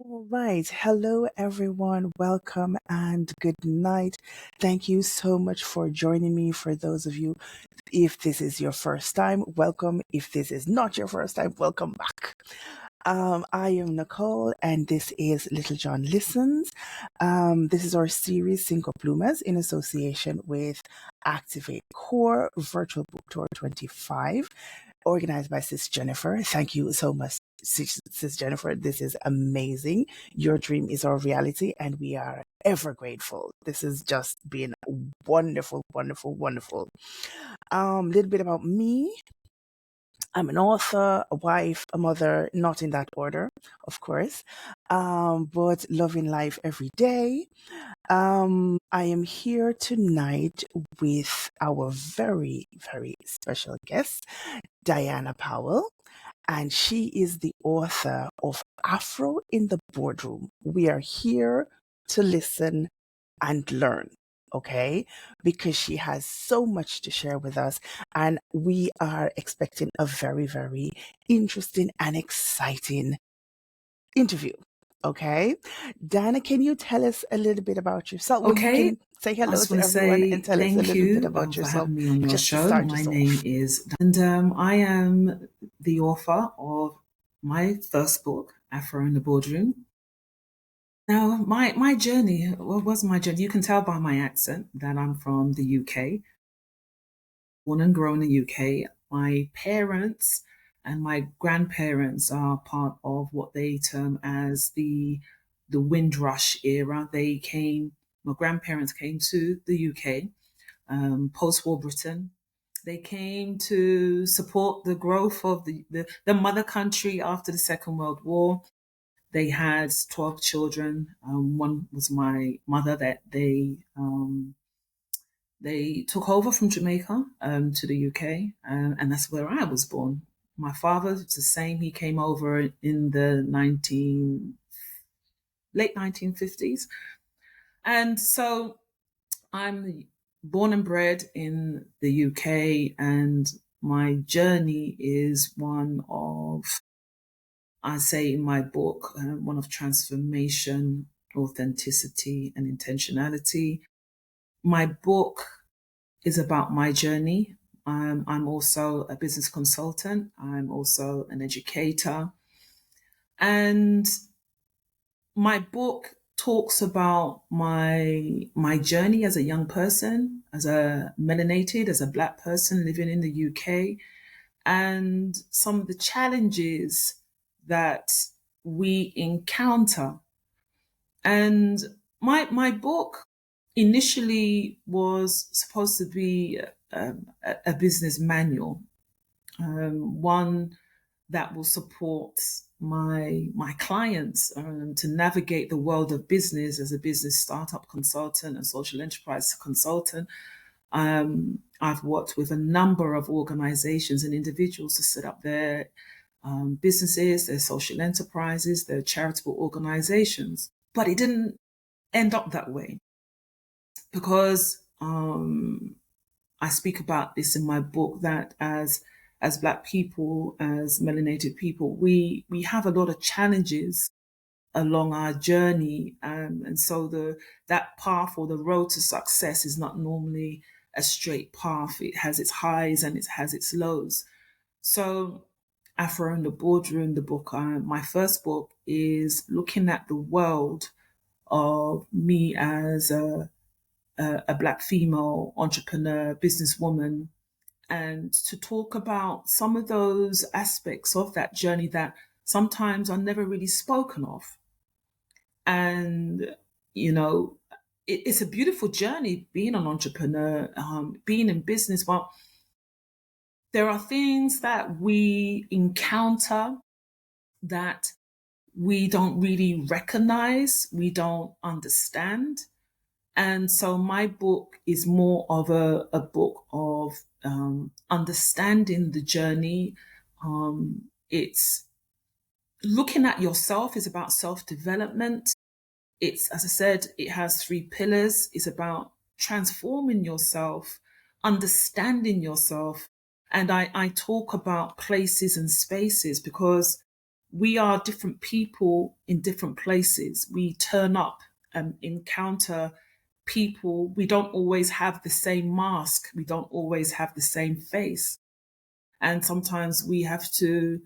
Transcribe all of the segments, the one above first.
All right. Hello, everyone. Welcome and good night. Thank you so much for joining me. For those of you, if this is your first time, welcome. If this is not your first time, welcome back. I am Nicole, and this is Little John Listens. This is our series, Cinco Plumas, in association with Activate Core Virtual Book Tour 25, organized by Sis Jennifer. Thank you so much, Sis Jennifer. This is amazing. Your dream is our reality, and we are ever grateful. This has just been wonderful, wonderful, wonderful. Little bit about me. I'm an author, a wife, a mother, not in that order, of course, but loving life every day. I am here tonight with our very, very special guest, Diana Powell, and she is the author of Afro in the Boardroom. We are here to listen and learn, okay? Because she has so much to share with us, and we are expecting a very, very interesting and exciting interview. Okay, Diana, can you tell us a little bit about yourself? Well, you Okay, can say I hello just to want to everyone say and tell us a thank little bit you about for yourself, having me on your just to show. start My us name off. is, and I am the author of my first book, Afro in the Boardroom. Now, my journey, what was my journey? You can tell by my accent that I'm from the UK, born and grown in the UK. My parents and my grandparents are part of what they term as the Windrush era. My grandparents came to the UK post-war Britain. They came to support the growth of the mother country after the Second World War. They had 12 children. One was my mother that they took over from Jamaica to the UK, and that's where I was born. My father was the same. He came over in the late 1950s, and so I'm born and bred in the UK, and my journey is one of, I say in my book, one of transformation, authenticity, and intentionality. My book is about my journey. I'm also a business consultant. I'm also an educator. And my book talks about my journey as a young person, as a melanated, as a Black person living in the UK, and some of the challenges that we encounter. And my book initially was supposed to be a business manual, one that will support my clients to navigate the world of business as a business startup consultant and social enterprise consultant. I've worked with a number of organizations and individuals to set up their businesses, their social enterprises, their charitable organizations. But it didn't end up that way because I speak about this in my book that as Black people, as melanated people, we have a lot of challenges along our journey, and so that path or the road to success is not normally a straight path. It has its highs and it has its lows. So, Afro in the Boardroom, the book, my first book, is looking at the world of me as a Black female entrepreneur, businesswoman, and to talk about some of those aspects of that journey that sometimes are never really spoken of. And, you know, it's a beautiful journey being an entrepreneur, being in business, but there are things that we encounter that we don't really recognize, we don't understand. And so my book is more of a book of understanding the journey. It's looking at yourself, it's about self development. It's, as I said, it has three pillars. It's about transforming yourself, understanding yourself. And I talk about places and spaces because we are different people in different places. We turn up and encounter people. We don't always have the same mask. We don't always have the same face. And sometimes we have to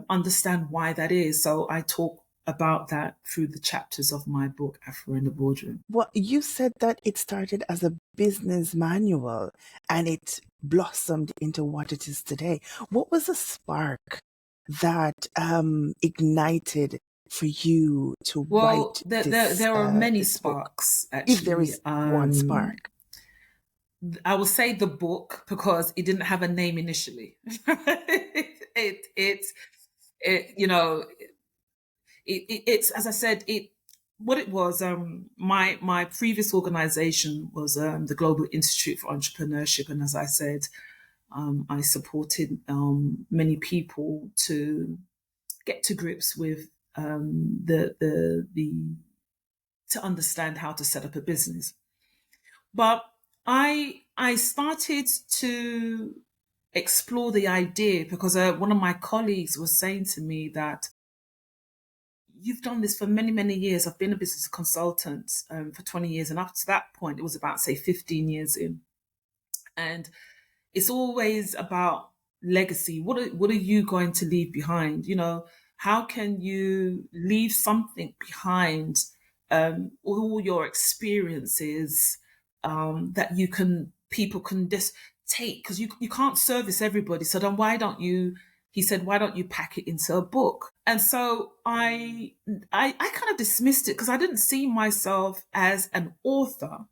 understand why that is. So I talk about that through the chapters of my book, Afro in the Boardroom. Well, you said that it started as a business manual and it blossomed into what it is today. What was the spark that ignited for you to Well, write there are many this book? sparks If there actually. is one spark. I will say the book because it didn't have a name initially. It you know it's, as I said, it what it was. My previous organization was the Global Institute for Entrepreneurship, and as I said, I supported many people to get to grips with the to understand how to set up a business. But I started to explore the idea because one of my colleagues was saying to me that you've done this for many, many years. I've been a business consultant for 20 years. And up to that point, it was about, say, 15 years in. And it's always about legacy. What are you going to leave behind? How can you leave something behind, all your experiences, that people can just take, because you can't service everybody. So then he said, why don't you pack it into a book? And so I kind of dismissed it because I didn't see myself as an author.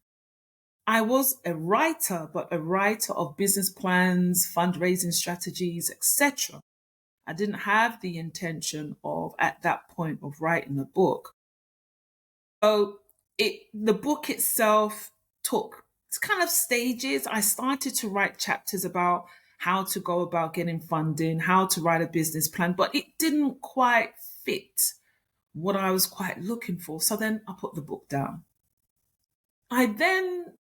I was a writer, but a writer of business plans, fundraising strategies, etc. I didn't have the intention of, at that point, of writing a book. So the book itself took kind of stages. I started to write chapters about how to go about getting funding, how to write a business plan, but it didn't quite fit what I was quite looking for. So then I put the book down. I then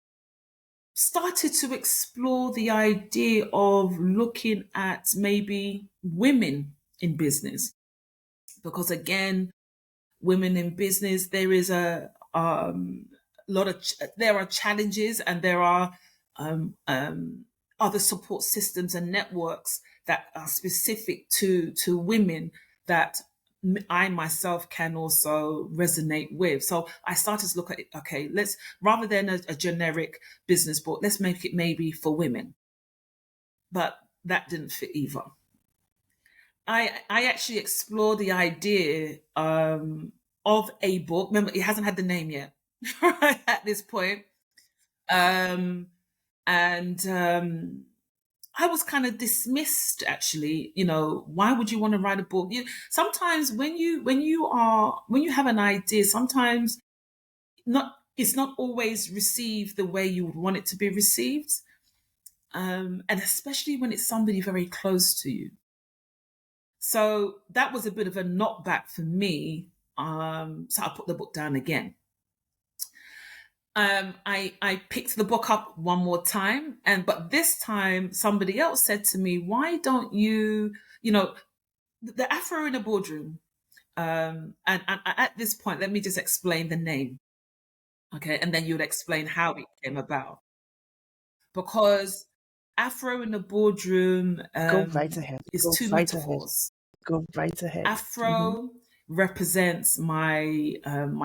started to explore the idea of looking at maybe women in business. Because again, women in business, there is a lot of, there are challenges and there are other support systems and networks that are specific to women that I myself can also resonate with. So I started to look at it, okay, let's, rather than a generic business book, let's make it maybe for women. But that didn't fit either. I actually explored the idea of a book. Remember, it hasn't had the name yet at this point. Um, and I was kind of dismissed actually. Why would you want to write a book? Sometimes when you have an idea, sometimes it's not always received the way you would want it to be received. And especially when it's somebody very close to you. So that was a bit of a knockback for me. So I put the book down again. I picked the book up one more time, but this time somebody else said to me, "Why don't you, the Afro in a Boardroom?" And at this point, let me just explain the name, okay, and then you'll explain how it came about. Because Afro in the Boardroom Go right ahead. is Go two right ahead. metaphors. Go right ahead. Afro represents my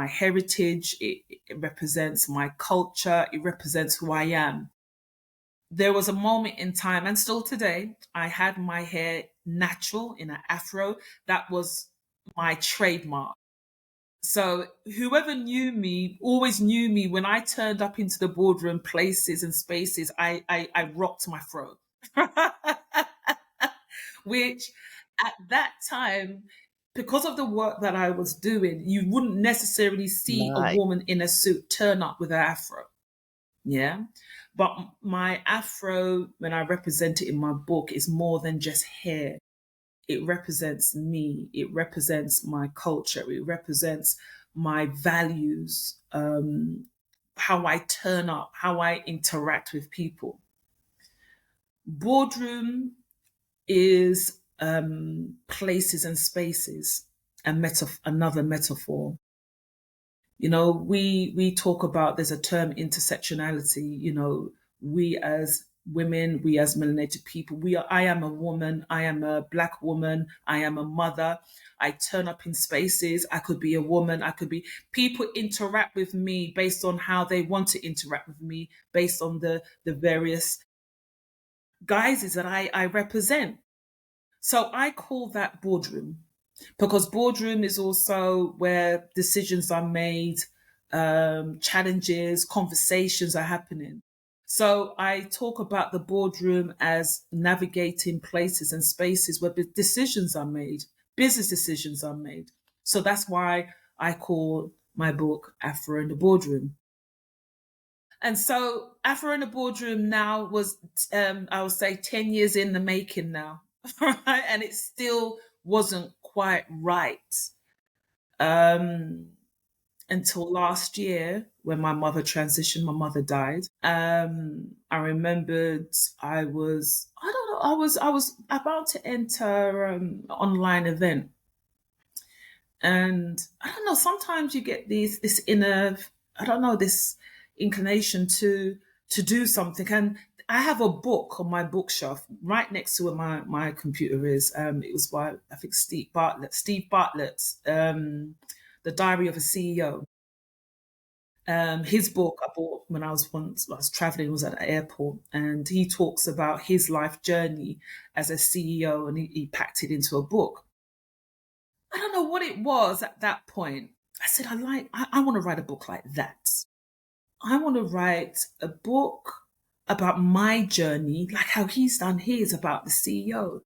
heritage. It represents my culture. It represents who I am. There was a moment in time, and still today, I had my hair natural in an afro. That was my trademark. So whoever knew me always knew me when I turned up into the boardroom places and spaces. I rocked my fro. Which at that time, because of the work that I was doing, you wouldn't necessarily see a Nice. woman in a suit turn up with an afro. Yeah. But my afro, when I represent it in my book, is more than just hair. It represents me, it represents my culture, it represents my values, how I turn up, how I interact with people. Boardroom is places and spaces, and another metaphor. You know, we talk about, there's a term, intersectionality. You know, we as women, we as melanated people, I am a woman, I am a Black woman, I am a mother. I turn up in spaces, I could be a woman, I could be, people interact with me based on how they want to interact with me, based on the various guises that I represent. So I call that boardroom, because boardroom is also where decisions are made, challenges, conversations are happening. So I talk about the boardroom as navigating places and spaces where decisions are made, business decisions are made. So that's why I call my book Afro in the Boardroom. And so Afro in the Boardroom now was, I would say, 10 years in the making now, right? And it still wasn't quite right, um, until last year when my mother transitioned, my mother died. I remembered I don't know, I was about to enter an online event. And I don't know, sometimes you get this inner, I don't know, this inclination to do something. And I have a book on my bookshelf right next to where my computer is. It was by, I think, Steve Bartlett's, The Diary of a CEO. His book I bought when I was traveling, was at an airport, and he talks about his life journey as a CEO, and he packed it into a book. I don't know what it was at that point. I said, I want to write a book like that. I want to write a book about my journey, like how he's done his about the CEO.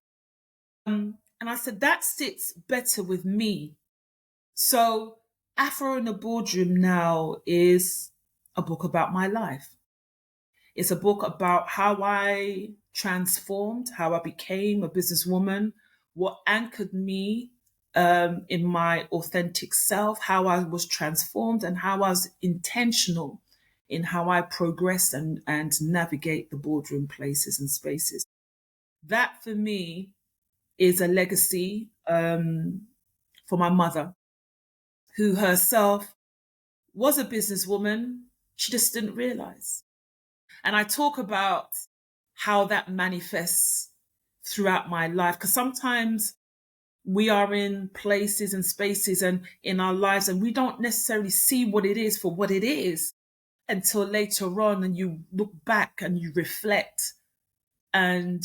And I said, that sits better with me. So Afro in the Boardroom now is a book about my life. It's a book about how I transformed, how I became a businesswoman, what anchored me, in my authentic self, how I was transformed, and how I was intentional in how I progress and navigate the boardroom places and spaces. That for me is a legacy, for my mother, who herself was a businesswoman. She just didn't realize. And I talk about how that manifests throughout my life, because sometimes we are in places and spaces and in our lives, and we don't necessarily see what it is for what it is until later on, and you look back and you reflect, and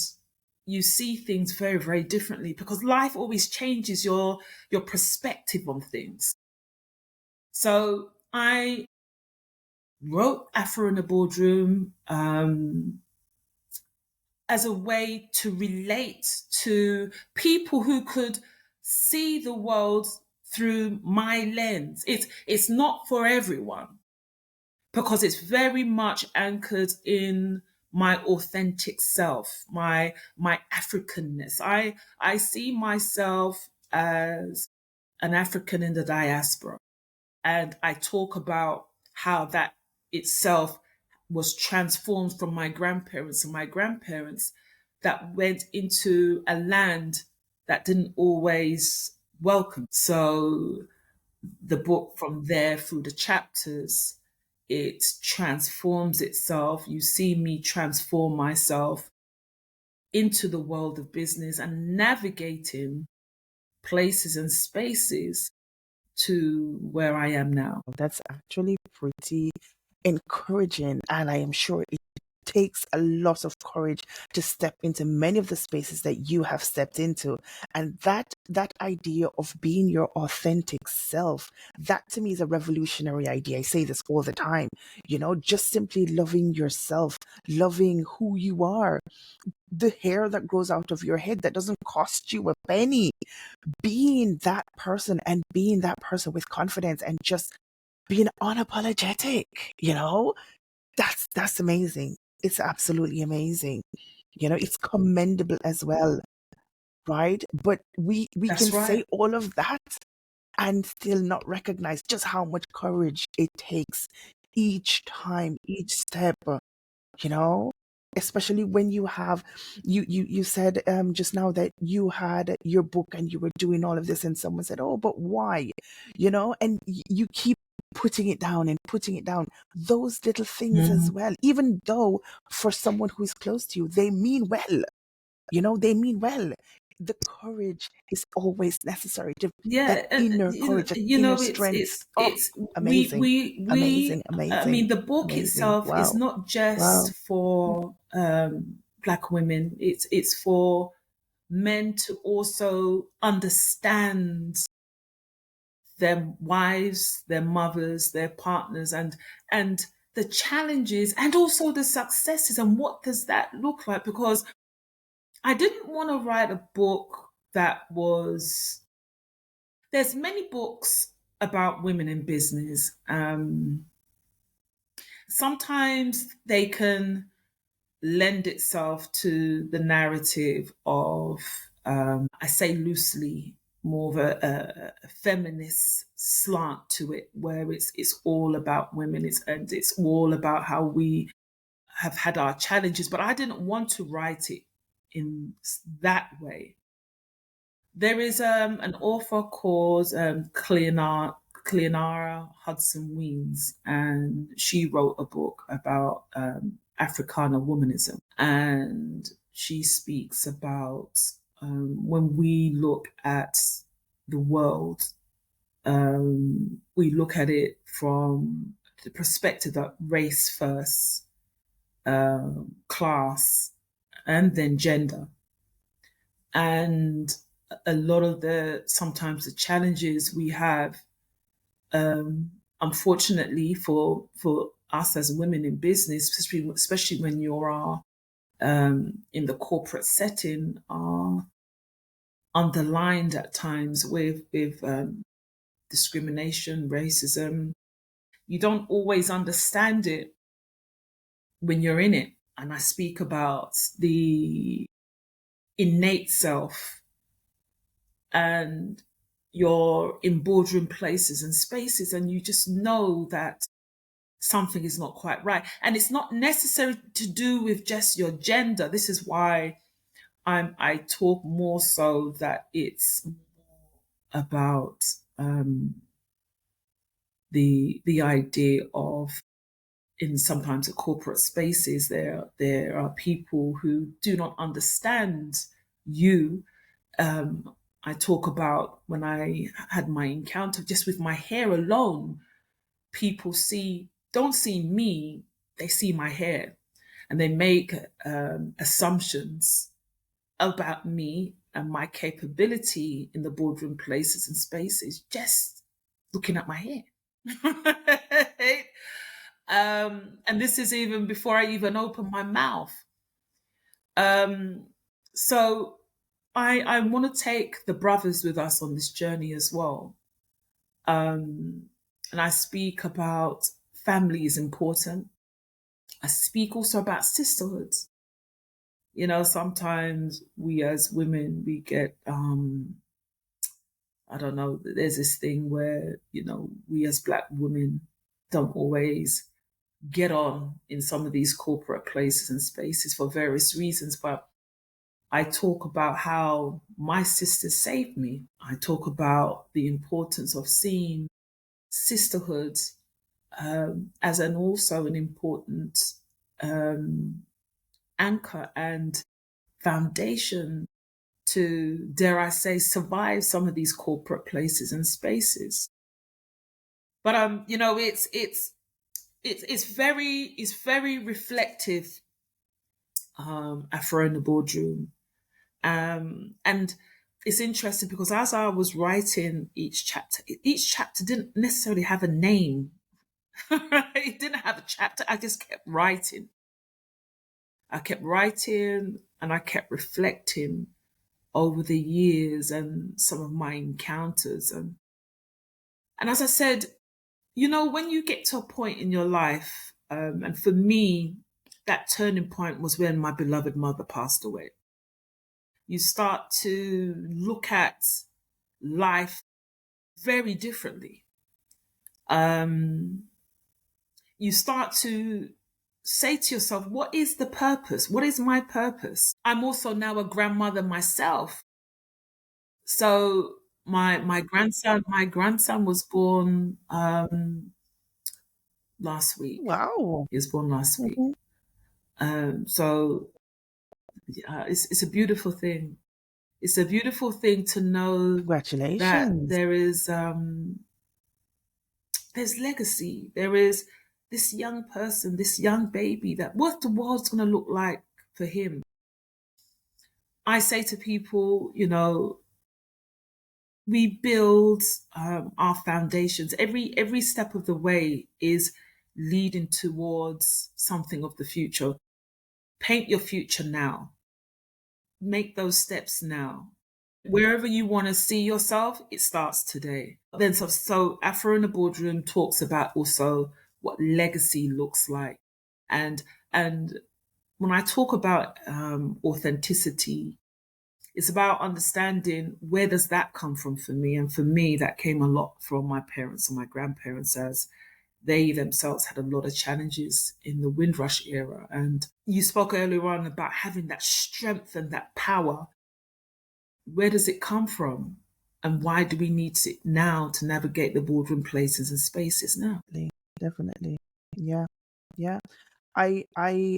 you see things very, very differently, because life always changes your perspective on things. So I wrote Afro in the Boardroom, as a way to relate to people who could see the world through my lens. It's not for everyone, because it's very much anchored in my authentic self, my Africanness. I see myself as an African in the diaspora. And I talk about how that itself was transformed from my grandparents, and my grandparents that went into a land that didn't always welcome. So the book, from there through the chapters, it transforms itself. You see me transform myself into the world of business and navigating places and spaces to where I am now. That's actually pretty encouraging, and I am sure it takes a lot of courage to step into many of the spaces that you have stepped into. And that idea of being your authentic self, that to me is a revolutionary idea. I say this all the time, just simply loving yourself, loving who you are, the hair that grows out of your head that doesn't cost you a penny, being that person, and being that person with confidence, and just being unapologetic, that's amazing. It's absolutely amazing. It's commendable as well, right? But we can That's say right. all of that and still not recognize just how much courage it takes each time, each step, you know? especially when you have, you said just now that you had your book and you were doing all of this, and someone said, oh, but why, and you keep putting it down and putting it down, those little things as Mhm. well, even though for someone who is close to you, they mean well, they mean well. The courage is always necessary, that Yeah, and inner courage, that inner strength. Oh, amazing, amazing, I mean, amazing, the book amazing. itself is Wow, not just wow. for Black women. It's for men to also understand their wives, their mothers, their partners, and the challenges and also the successes, and what does that look like? Because I didn't want to write a book that was, there's many books about women in business. Sometimes they can lend itself to the narrative of, I say loosely, more of a feminist slant to it, where it's all about women, and it's all about how we have had our challenges. But I didn't want to write it in that way. There is an author called Cleonara Hudson Weems, and she wrote a book about Africana womanism. And she speaks about, when we look at the world, we look at it from the perspective that race first, class, and then gender. And a lot of the sometimes the challenges we have, unfortunately for us as women in business, especially when you are in the corporate setting, are underlined at times with discrimination, racism. You don't always understand it when you're in it. And I speak about the innate self, and you're in boardroom places and spaces, and you just know that something is not quite right. And it's not necessary to do with just your gender. This is why I talk more so that it's about the idea of, in sometimes the corporate spaces, there are people who do not understand you. I talk about when I had my encounter just with my hair alone, people don't see me, they see my hair, and they make assumptions about me and my capability in the boardroom places and spaces just looking at my hair. And this is even before I even open my mouth. Um, so I want to take the brothers with us on this journey as well. And I speak about family is important. I speak also about sisterhood. Sometimes we as women, we get, I don't know, there's this thing where, we as Black women don't always get on in some of these corporate places and spaces for various reasons. But I talk about how my sisters saved me. I talk about the importance of seeing sisterhood as an also an important um, anchor and foundation to, dare I say, survive some of these corporate places and spaces. But it's very reflective, Afro in the boardroom, and it's interesting because as I was writing each chapter didn't necessarily have a name. It didn't have a chapter. I just kept writing. I kept writing and I kept reflecting over the years and some of my encounters. And as I said, when you get to a point in your life, and for me, that turning point was when my beloved mother passed away. You start to look at life very differently. You start to say to yourself, what is the purpose? What is my purpose? I'm also now a grandmother myself. So my grandson was born last week. Wow. He was born last week. Mhm. So it's a beautiful thing. It's a beautiful thing to know that Congratulations. there's legacy. There is this young person, this young baby, that what the world's going to look like for him. I say to people, we build our foundations. Every step of the way is leading towards something of the future. Paint your future now. Make those steps now. Wherever you want to see yourself, it starts today. Then so Afro in the Boardroom talks about also what legacy looks like. And when I talk about authenticity, it's about understanding where does that come from for me. And for me, that came a lot from my parents and my grandparents, as they themselves had a lot of challenges in the Windrush era. And you spoke earlier on about having that strength and that power. Where does it come from? And why do we need it now to navigate the boardroom places and spaces now? Definitely. Yeah. Yeah. I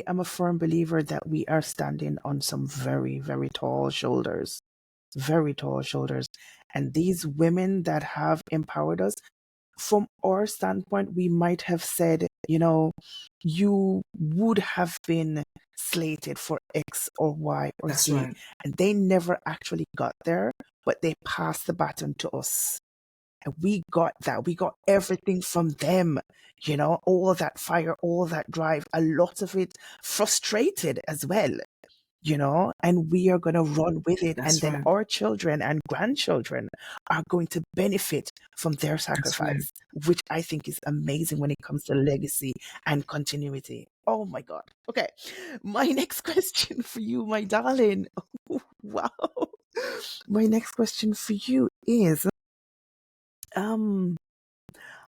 am a firm believer that we are standing on some very, very tall shoulders. Very tall shoulders. And these women that have empowered us, from our standpoint, we might have said, you would have been slated for X or Y or That's Z. right. And they never actually got there, but they passed the baton to us. And we got that. We got everything from them, all that fire, all that drive, a lot of it frustrated as well, and we are going to run with it. And That's then right. our children and grandchildren are going to benefit from their That's right. sacrifice, which I think is amazing when it comes to legacy and continuity. Oh my God. Okay. My next question for you, my darling. Wow. My next question for you is, um,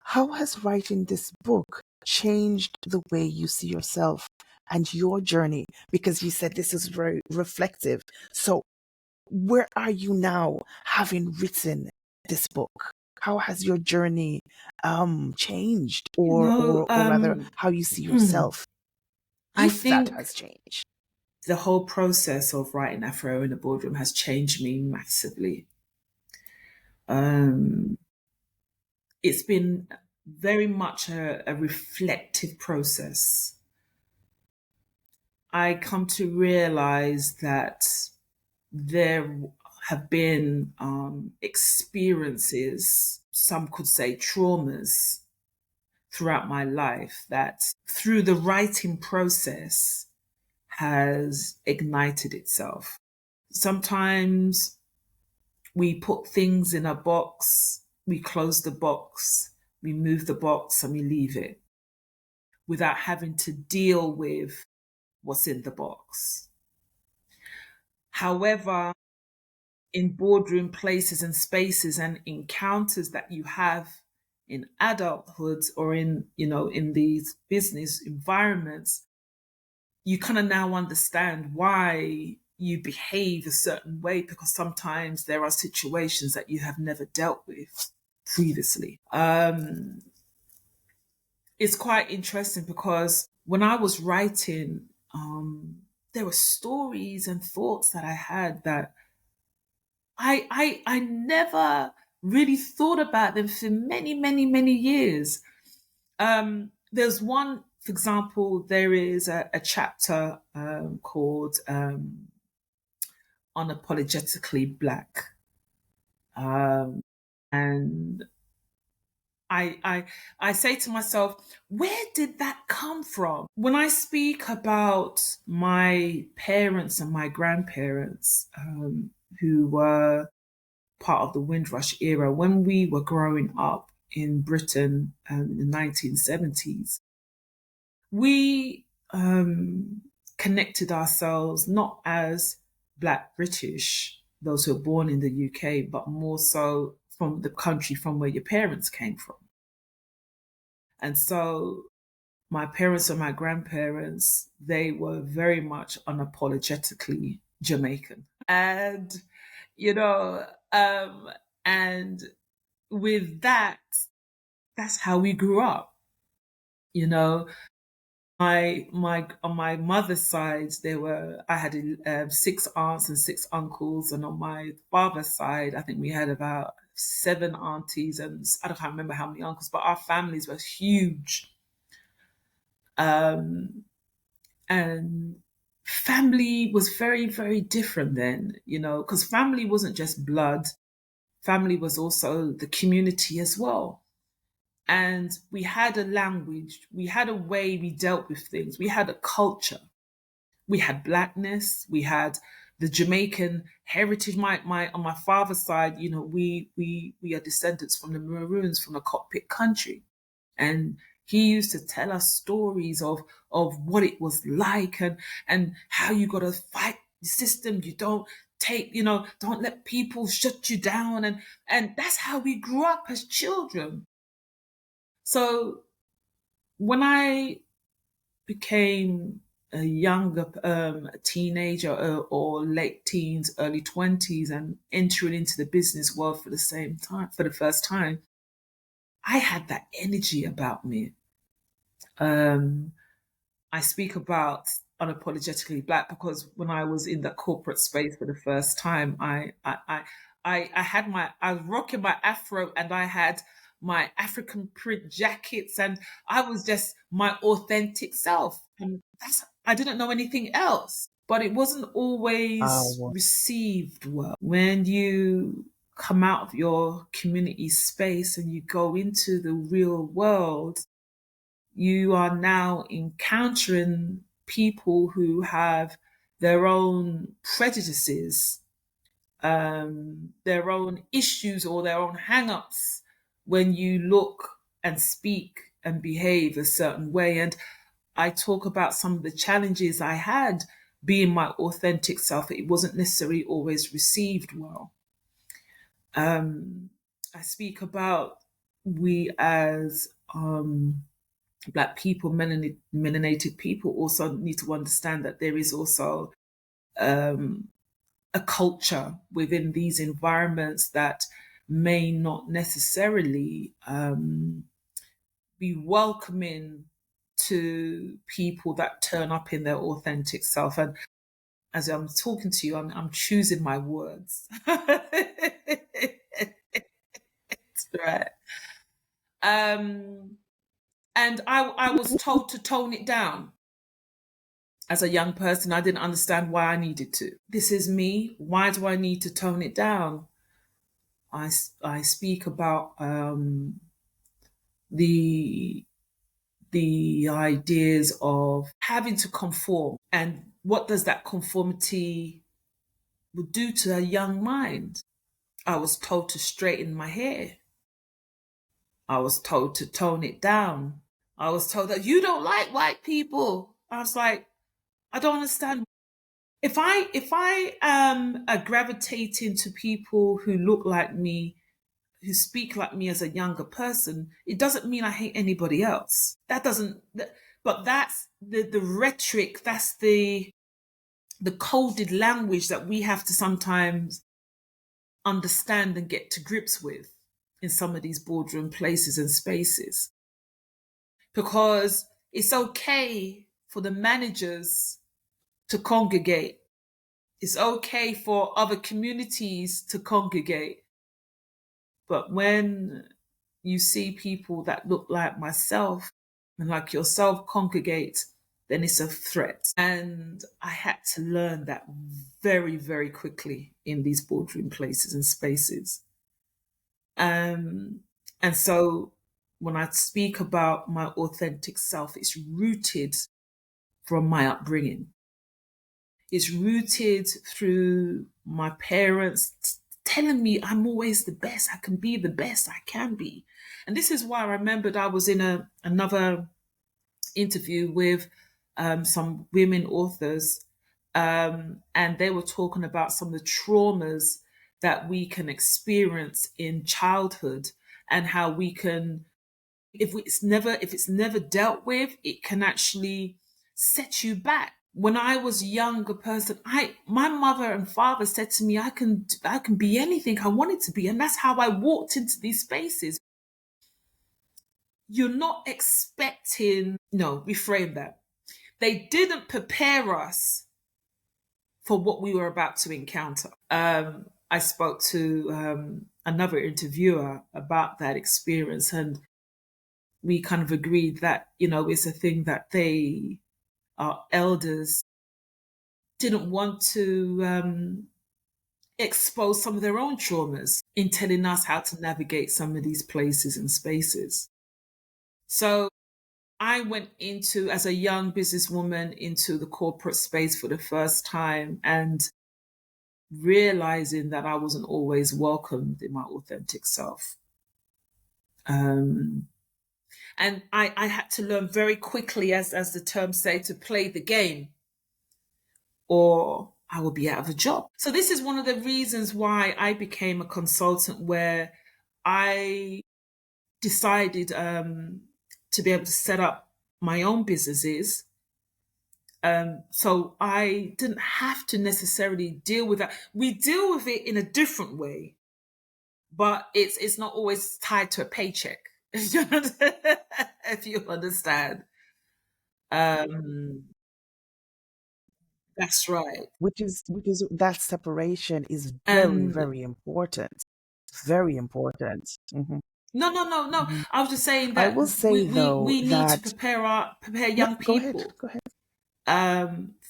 how has writing this book changed the way you see yourself and your journey? Because you said this is very reflective. So, where are you now, having written this book? How has your journey changed, You or, know, or or rather, how you see yourself, I if that think has changed? the whole process of writing Afro in the Boardroom has changed me massively. Um, it's been very much a reflective process. I come to realize that there have been experiences, some could say traumas, throughout my life that through the writing process has ignited itself. Sometimes we put things in a box, we close the box, we move the box and we leave it without having to deal with what's in the box. However, in boardroom places and spaces and encounters that you have in adulthood or in these business environments, you kind of now understand why you behave a certain way, because sometimes there are situations that you have never dealt with previously. It's quite interesting because when I was writing, there were stories and thoughts that I had that I never really thought about them for many, many, many years. There's one, for example, there is a chapter called Unapologetically Black. And I I say to myself, where did that come from? When I speak about my parents and my grandparents, who were part of the Windrush era, when we were growing up in Britain in the 1970s, we connected ourselves not as Black British, those who were born in the UK, but more so from the country from where your parents came from. And so my parents and my grandparents, they were very much unapologetically Jamaican. And, you know, and with that, that's how we grew up. You know, my on my mother's side, I had six aunts and six uncles, and on my father's side, I think we had about seven aunties, and I don't remember how many uncles, but our families were huge. Um, and family was very, very different then, because family wasn't just blood, family was also the community as well. And we had a language, we had a way we dealt with things, we had a culture, we had blackness, we had the Jamaican heritage. My on my father's side, we are descendants from the Maroons from the cockpit country. And he used to tell us stories of what it was like, and how you got to fight the system. You don't don't let people shut you down, and that's how we grew up as children. So when I became a younger teenager, or late teens, early 20s, and entering into the business world for the first time, I had that energy about me. um, I speak about unapologetically black because when I was in the corporate space for the first time, I was rocking my afro, and I had my African print jackets, and I was just my authentic self. And I didn't know anything else. But it wasn't always Wow. received well. When you come out of your community space and you go into the real world, you are now encountering people who have their own prejudices, their own issues, or their own hang-ups when you look and speak and behave a certain way. And I talk about some of the challenges I had being my authentic self. It wasn't necessarily always received well. I speak about we as Black people, melanated people, also need to understand that there is also a culture within these environments that may not necessarily be welcoming to people that turn up in their authentic self. And as I'm talking to you, I'm choosing my words. Right. Um, and I was told to tone it down. As a young person, I didn't understand why I needed to. This is me. Why do I need to tone it down? I speak about the the ideas of having to conform, and what does that conformity would do to a young mind. I was told to straighten my hair. I was told to tone it down. I was told that you don't like white people. I was like, I don't understand. If I am gravitating to people who look like me, who speak like me as a younger person, it doesn't mean I hate anybody else. That doesn't. But that's the rhetoric. That's the coded language that we have to sometimes understand and get to grips with in some of these boardroom places and spaces, because it's okay for the managers to congregate. It's okay for other communities to congregate. But when you see people that look like myself and like yourself congregate, then it's a threat. And I had to learn that very, very quickly in these boardroom places and spaces. And so when I speak about my authentic self, it's rooted from my upbringing. It's rooted through my parents telling me I'm always the best. I can be the best I can be. And this is why I remembered I was in another interview with some women authors, and they were talking about some of the traumas that we can experience in childhood, and how we can if it's never dealt with, it can actually set you back. When I was a younger person, my mother and father said to me, I can be anything I wanted to be, and that's how I walked into these spaces. You're not expecting, no, reframe that. They didn't prepare us for what we were about to encounter. I spoke to another interviewer about that experience, and we kind of agreed that, it's a thing that our elders, didn't want to expose some of their own traumas in telling us how to navigate some of these places and spaces. So I went into, as a young businesswoman, into the corporate space for the first time, and realizing that I wasn't always welcomed in my authentic self. And I had to learn very quickly, as the term say, to play the game, or I will be out of a job. So this is one of the reasons why I became a consultant, where I decided to be able to set up my own businesses. So I didn't have to necessarily deal with that. We deal with it in a different way, but it's not always tied to a paycheck. If you understand. Um, that's right. Which is that separation is very, And very important. Very important. no, no, no, no. Hmm. I was just saying I that will we say we, though we need to that prepare no, young go ahead, people go ahead.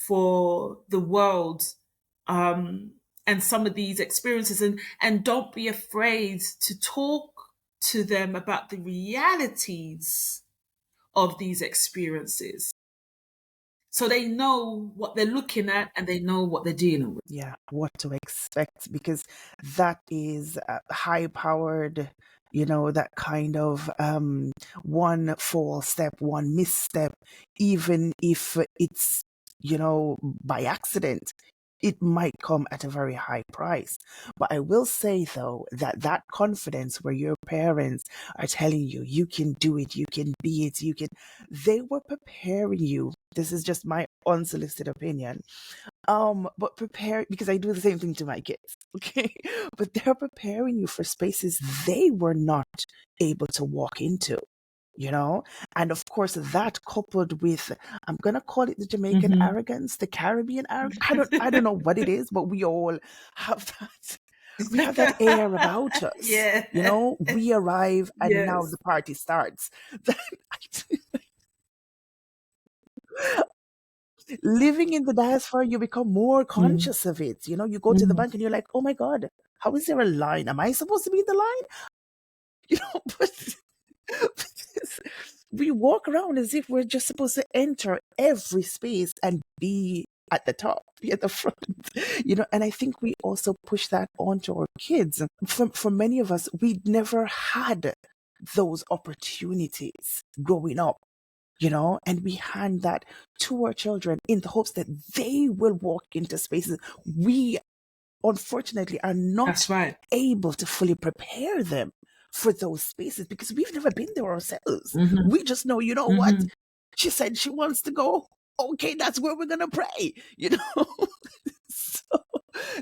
for the world, um, and some of these experiences, and don't be afraid to talk to them about the realities of these experiences, so they know what they're looking at and they know what they're dealing with. Yeah, what to expect, because that is high powered, that kind of one false step, one misstep, even if it's, by accident, it might come at a very high price. But I will say though that that confidence where your parents are telling you you can do it, you can be it, they were preparing you. This is just my unsolicited opinion, but prepare, because I do the same thing to my kids. Okay. But they're preparing you for spaces they were not able to walk into, you know? And of course that coupled with, I'm gonna call it the Jamaican Mm-hmm. arrogance, the Caribbean arrogance. I don't know what it is, but we all have that. We have that air about us. Yeah. We arrive and now Yes. the party starts. Living in the diaspora, you become more Mm. conscious of it. You go to the Mm. bank and you're like, oh my God, how is there a line? Am I supposed to be in the line? But we walk around as if we're just supposed to enter every space and be at the top, be at the front. And I think we also push that onto our kids. For many of us, we never had those opportunities growing up, and we hand that to our children in the hopes that they will walk into spaces we unfortunately are not That's right. able to fully prepare them for those spaces, because we've never been there ourselves. Mm-hmm. We just know, you know what? Mm-hmm. She said she wants to go. Okay, that's where we're gonna pray. so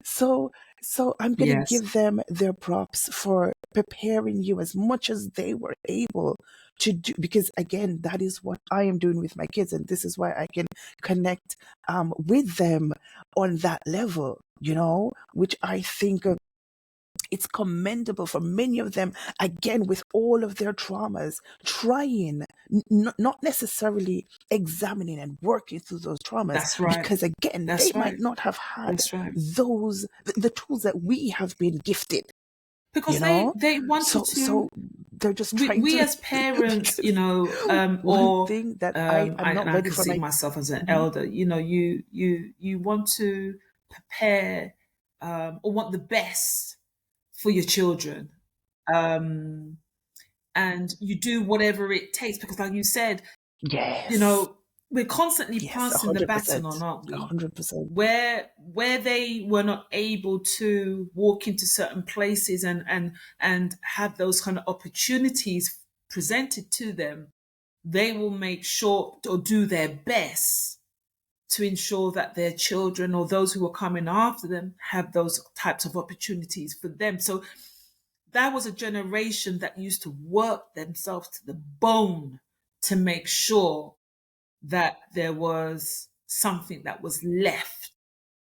so so I'm gonna Yes. give them their props for preparing you as much as they were able to do, because again, that is what I am doing with my kids, and this is why I can connect with them on that level, which I think it's commendable for many of them, again, with all of their traumas, trying, not necessarily examining and working through those traumas, That's right. because again, they That's might right. not have had That's right. the tools that we have been gifted, you Because they know? they wanted So to. they're just trying We to, as parents, because one or thing that I am and not I ready can for see my. myself as an Mhm. elder. You want to prepare, or want the best for your children, um, and you do whatever it takes, because, like you said, you Yes. know, we're constantly Yes, passing the baton 100%. on, aren't we? 100%. Where they were not able to walk into certain places and have those kind of opportunities presented to them, they will make sure or do their best to ensure that their children or those who are coming after them have those types of opportunities for them. So that was a generation that used to work themselves to the bone to make sure that there was something that was left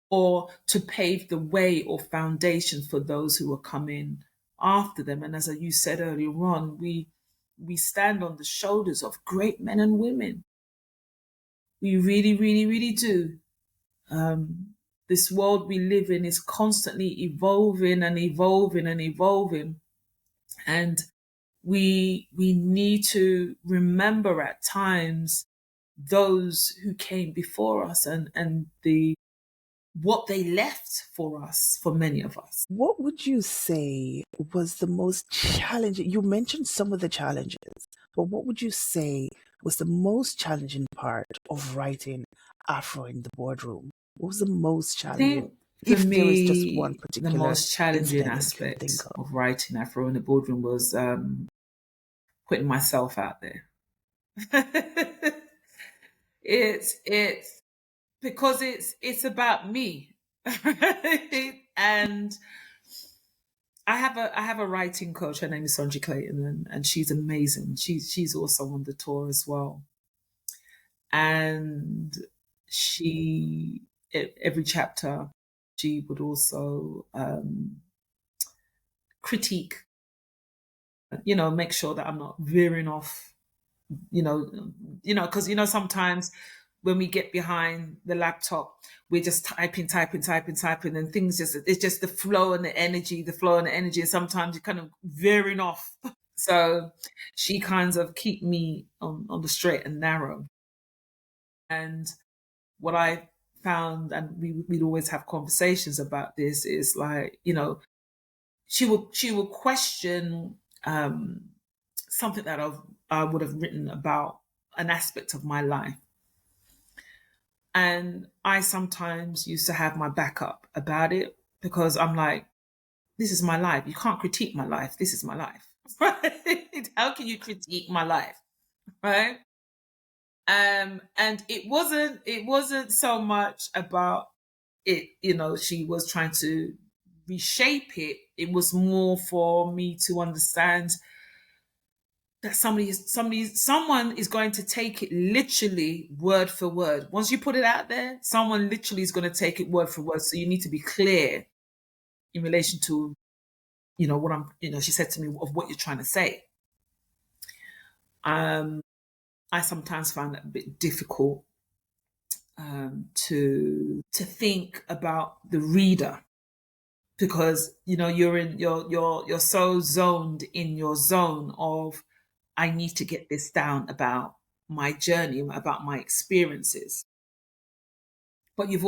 or to pave the way or foundation for those who were coming after them. And as you said earlier on, we stand on the shoulders of great men and women. We really, really, really do. This world we live in is constantly evolving and evolving and evolving. And we need to remember at times those who came before us and the what they left for us, for many of us. What would you say was the most challenging? You mentioned some of the challenges, but what would you say was the most challenging part of writing Afro in the Boardroom? What was the most I challenging, think for if there is just one me, the particular most challenging incident that you can aspect think of? of writing Afro in the Boardroom was putting myself out there. It's because it's about me. And I have a writing coach. Her name is Sonji Clayton, and she's amazing. She's also on the tour as well. And she every chapter she would also critique, make sure that I'm not veering off, you know, because sometimes when we get behind the laptop, we're just typing, and things it's just the flow and the energy, and sometimes you're kind of veering off. So she kind of keep me on the straight and narrow. And what I found, and we'd always have conversations about this, is like, she will question something that I would have written about an aspect of my life. And I sometimes used to have my backup about it because I'm like, this is my life. You can't critique my life. This is my life. Right? How can you critique my life? Right? And it wasn't so much about it, she was trying to reshape it. It was more for me to understand that someone is going to take it literally word for word. Once you put it out there, someone literally is going to take it word for word. So you need to be clear in relation to, what she said to me, of what you're trying to say. Um, I sometimes find that a bit difficult to think about the reader, because you're so zoned in your zone of, I need to get this down about my journey, about my experiences. But you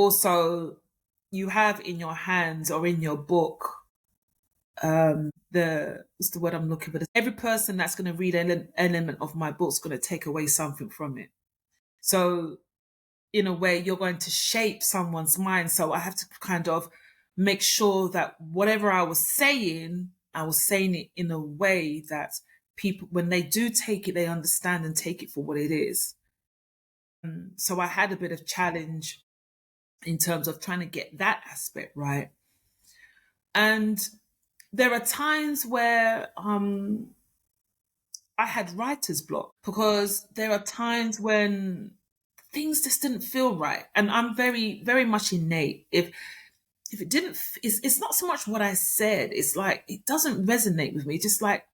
have in your hands or in your book, the what's the word I'm looking for? Every person that's going to read an element of my book is going to take away something from it. So in a way, you're going to shape someone's mind. So I have to kind of make sure that whatever I was saying it in a way that people, when they do take it, they understand and take it for what it is. So I had a bit of challenge in terms of trying to get that aspect right. And there are times where I had writer's block, because there are times when things just didn't feel right. And I'm very, very much innate. If it didn't, it's not so much what I said. It's like, it doesn't resonate with me. Just like,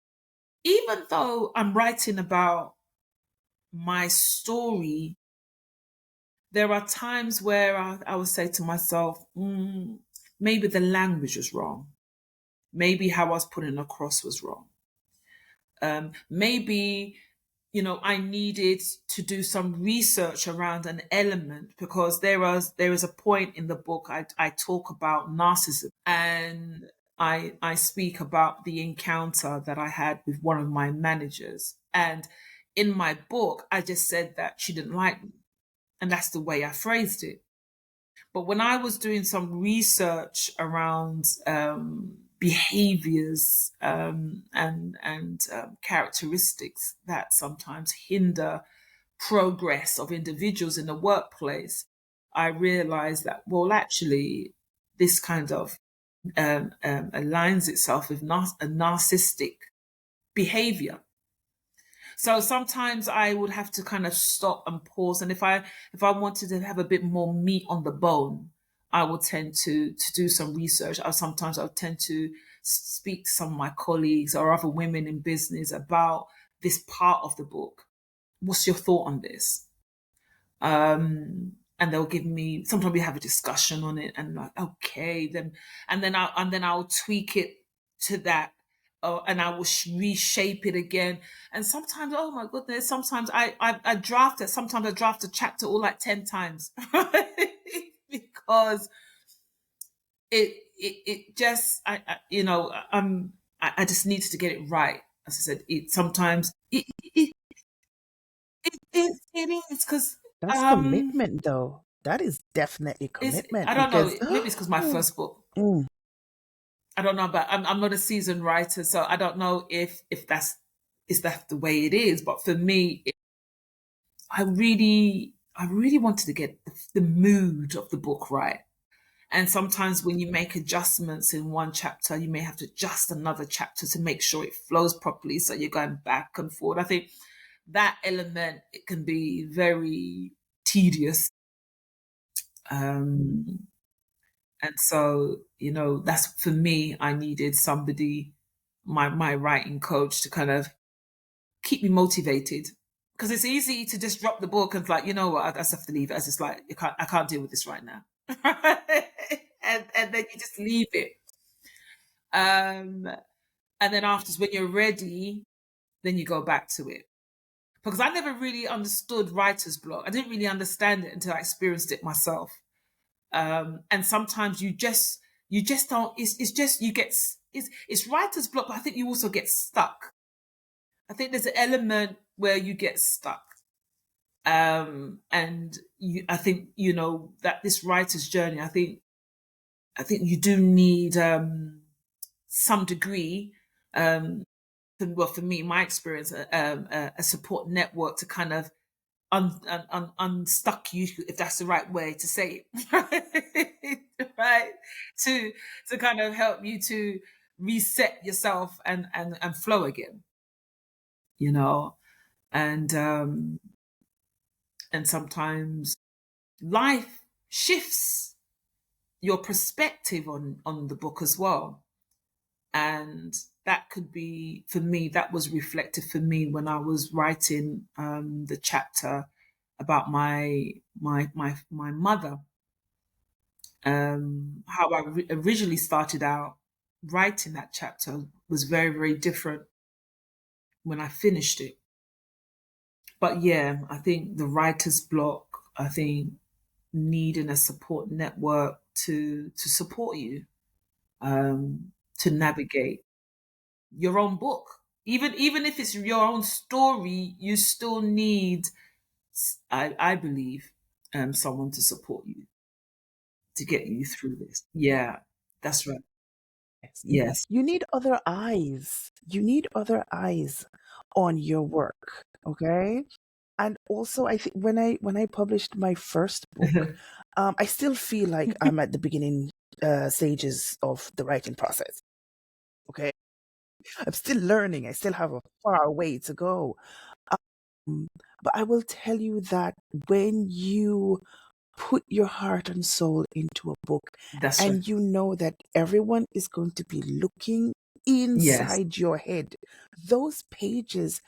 even though I'm writing about my story, there are times where I would say to myself, maybe the language was wrong. Maybe how I was putting it across was wrong. Maybe, I needed to do some research around an element, because there is a point in the book I talk about narcissism, and I speak about the encounter that I had with one of my managers. And in my book, I just said that she didn't like me. And that's the way I phrased it. But when I was doing some research around behaviors and characteristics that sometimes hinder progress of individuals in the workplace, I realized that, well, actually, this kind of aligns itself with a narcissistic behavior. So sometimes I would have to kind of stop and pause. And if I wanted to have a bit more meat on the bone, I would tend to do some research. Or sometimes I would tend to speak to some of my colleagues or other women in business about this part of the book. What's your thought on this? And they'll give me. Sometimes we have a discussion on it, and like, okay, then, and then I'll tweak it to that, and I will reshape it again. And sometimes, oh my goodness, sometimes I draft it. Sometimes I draft a chapter all like 10 times, because it just I just needed to get it right. As I said, it sometimes it is because That's um commitment, though. That is definitely Is commitment I don't know. because, Maybe it's because my first book. mm, I don't know, but I'm not a seasoned writer, so I don't know if that's is that the way it is. But for me, I really wanted to get the mood of the book right. And sometimes when you make adjustments in one chapter, you may have to adjust another chapter to make sure it flows properly. So you're going back and forward. I think that element, it can be very tedious. Um, And so, that's for me, I needed somebody, my writing coach, to kind of keep me motivated. Because it's easy to just drop the book and like, you know what, I just have to leave it. It's just like, I can't deal with this right now. and then you just leave it. Um, and then afterwards, when you're ready, then you go back to it. Because I never really understood writer's block. I didn't really understand it until I experienced it myself. And sometimes you just don't. It's just you get it's writer's block, but I think you also get stuck. I think there's an element where you get stuck, and I think that this writer's journey. I think you do need some degree. Well, for me, my experience, a support network to kind of unstuck you, if that's the right way to say it, right? To kind of help you to reset yourself and flow again, you know. And sometimes life shifts your perspective on the book as well, and that could be, for me, that was reflected for me when I was writing the chapter about my mother. How I originally started out writing that chapter was very, very different when I finished it. But yeah, I think the writer's block, I think needing a support network to support you, to navigate your own book. Even if it's your own story, you still need, I believe, someone to support you to get you through this. Yeah, that's right. yes. Yes. You need other eyes. You need other eyes on your work. Okay. And also, I think when I published my first book, I still feel like I'm at the beginning stages of the writing process. Okay. I'm still learning. I still have a far way to go. Um, but I will tell you that when you put your heart and soul into a book That's right. and you know that everyone is going to be looking Yes. inside your head, those pages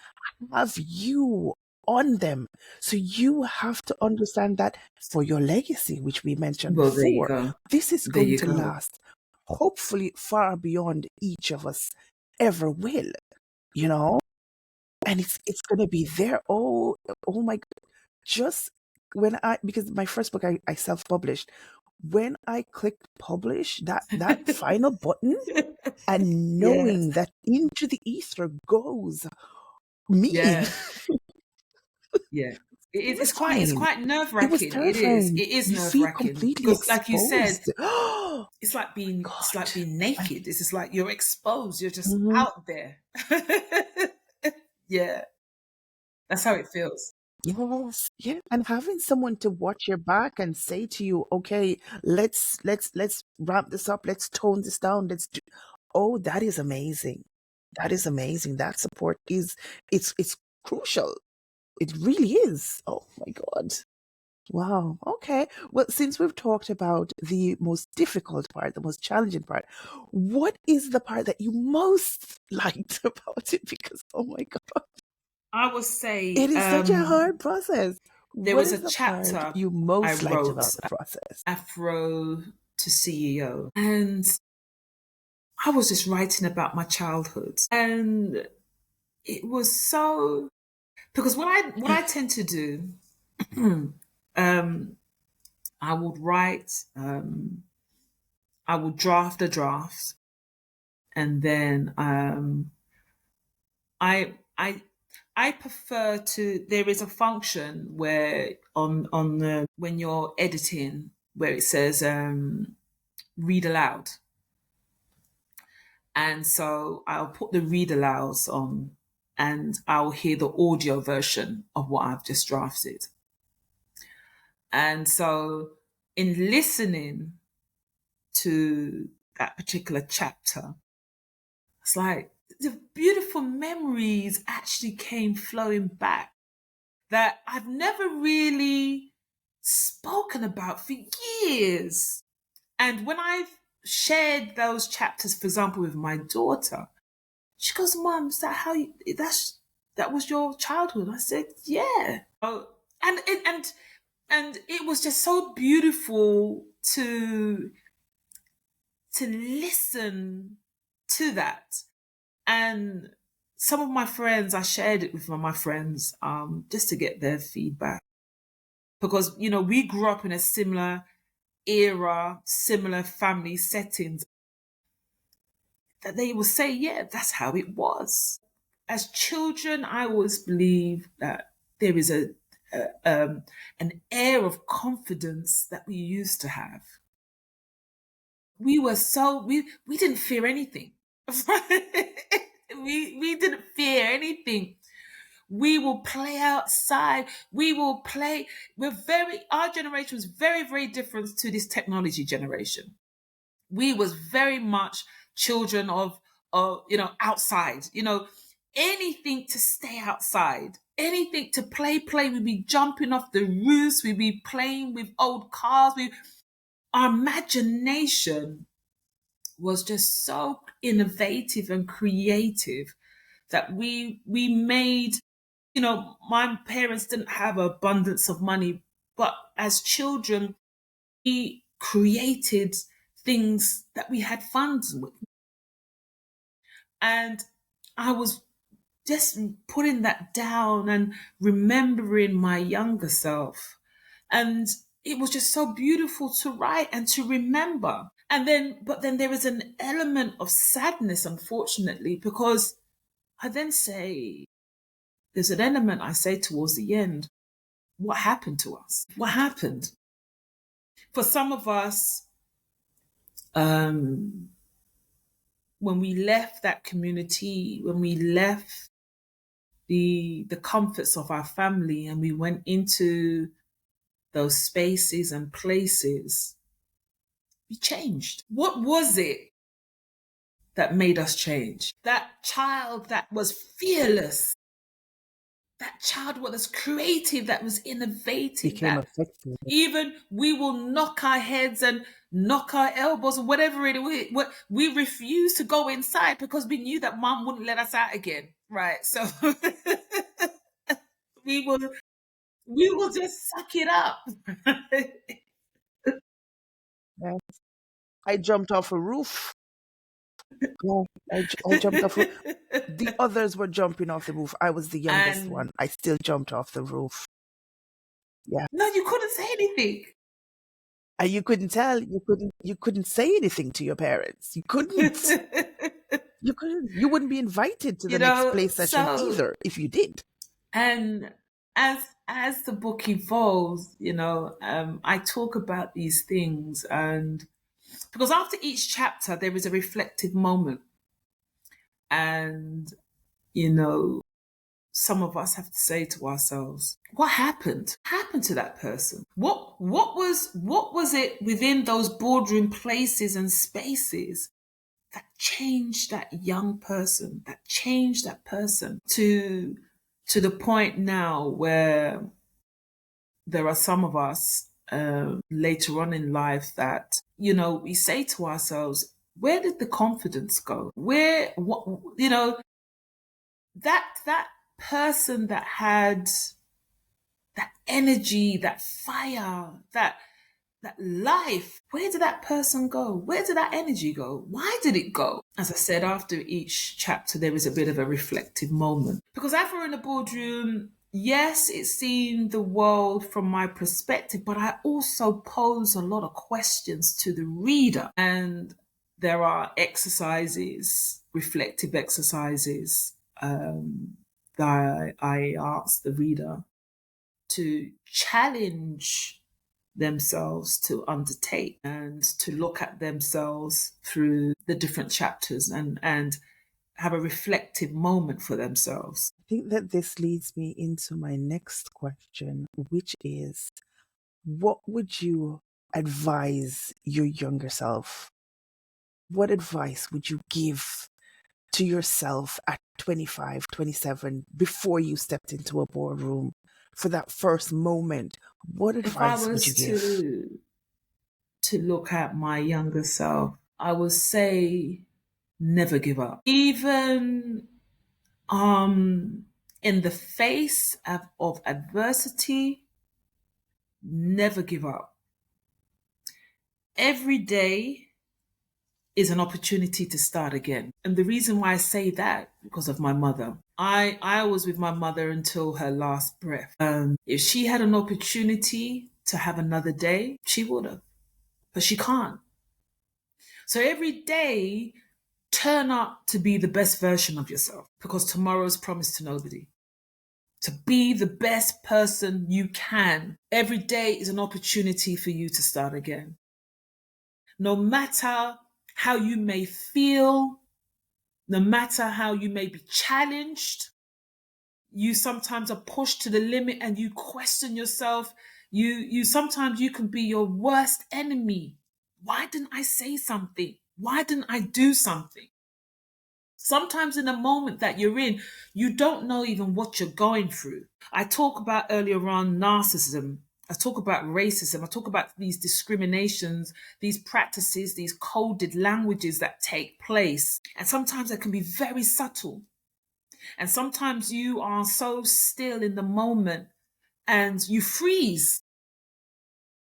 have you on them. So you have to understand that for your legacy, which we mentioned Well, there you before, go. this is There going you to go. last hopefully far beyond each of us ever will, you know? And it's gonna be there. Oh my, just when I because my first book I self-published. When I clicked publish, that final button, and Yes. knowing that into the ether goes me. Yeah. Yeah. It was it's fine. quite nerve It was wracking. terrifying. It is You nerve feel wracking completely because, like you said, exposed. Oh it's God. like being And naked. It's just like you're exposed. You're just mhm. out there. Yeah, that's how it feels. Yes, yeah, and having someone to watch your back and say to you, "Okay, let's ramp this up. Let's tone this down. Let's do." Oh, that is amazing. That is amazing. That support is it's crucial. It really is. Oh my God. Wow. Okay. Well, since we've talked about the most difficult part, the most challenging part, what is the part that you most liked about it? Because, oh my God, I would say it is such a hard process. there What was a is the part chapter you I most liked wrote, about the process? Afro to CEO, and I was just writing about my childhood, and it was so because what I tend to do, um, I would write, I would draft a draft, and then I I prefer to. There is a function where on the when you're editing where it says read aloud, and so I'll put the read alouds on, and I'll hear the audio version of what I've just drafted, and so in listening to that particular chapter, it's like the beautiful memories actually came flowing back that I've never really spoken about for years. And when I've shared those chapters, for example, with my daughter, she goes, "Mom, is that how you, that was your childhood?" I said, "Yeah." Oh, and it was just so beautiful to listen to that. And some of my friends, I shared it with my friends just to get their feedback because we grew up in a similar era, similar family settings. That they will say, "Yeah, that's how it was." As children, I always believe that there is an air of confidence that we used to have. We were so we didn't fear anything. We didn't fear anything. We will play outside. We will play. Our generation was very, very different to this technology generation. We was very much children of outside. Anything to stay outside, anything to play. We'd be jumping off the roofs. We'd be playing with old cars. Our imagination was just so innovative and creative that we made. My parents didn't have abundance of money, but as children, we created things that we had fun with. And I was just putting that down and remembering my younger self. And it was just so beautiful to write and to remember. But then there is an element of sadness, unfortunately, because I then say, there's an element I say towards the end, what happened to us? What happened? For some of us, um, when we left that community, when we left the comforts of our family and we went into those spaces and places, we changed. What was it that made us change? That child that was fearless, that child was creative, that was innovative, Became that affected. even we will knock our heads and knock our elbows or whatever it is. We refuse to go inside because we knew that mom wouldn't let us out again. Right. So we will we will just suck it up. Yeah. I jumped off a roof. Yeah, I jumped off. The others were jumping off the roof. I was the youngest And one. I still jumped off the roof. Yeah. no, you couldn't say anything. And you couldn't tell, you couldn't say anything to your parents. You couldn't. You couldn't. You wouldn't be invited to the next play session So either if you did. and as the book evolves, I talk about these things, and because after each chapter there is a reflective moment, and you know some of us have to say to ourselves, what happened to that person? What was it within those boardroom places and spaces that changed that young person, that changed that person to the point now where there are some of us later on in life that we say to ourselves, where did the confidence go? Where what that person that had that energy, that fire, that life, where did that person go? Where did that energy go? Why did it go? As I said, after each chapter, there is a bit of a reflective moment. Because as we're in a boardroom, yes, it's seeing the world from my perspective, but I also pose a lot of questions to the reader. And there are exercises, reflective exercises, that I ask the reader to challenge themselves to undertake, and to look at themselves through the different chapters, and have a reflective moment for themselves. I think that this leads me into my next question, which is, what would you advise your younger self? What advice would you give to yourself at 25, 27, before you stepped into a boardroom for that first moment? What If I advice would you was give? to look at my younger self, I would say never give up. Even in the face of adversity, never give up. Every day is an opportunity to start again. And the reason why I say that, because of my mother. I was with my mother until her last breath. If she had an opportunity to have another day, she would have, but she can't. So every day, turn up to be the best version of yourself, because tomorrow's promised to nobody. To be the best person you can. Every day is an opportunity for you to start again. No matter how you may feel, no matter how you may be challenged, you sometimes are pushed to the limit and you question yourself. You sometimes you can be your worst enemy. Why didn't I say something? Why didn't I do something? Sometimes in the moment that you're in, you don't know even what you're going through. I talk about earlier on narcissism. I talk about racism. I talk about these discriminations, these practices, these coded languages that take place. And sometimes they can be very subtle. And sometimes you are so still in the moment and you freeze.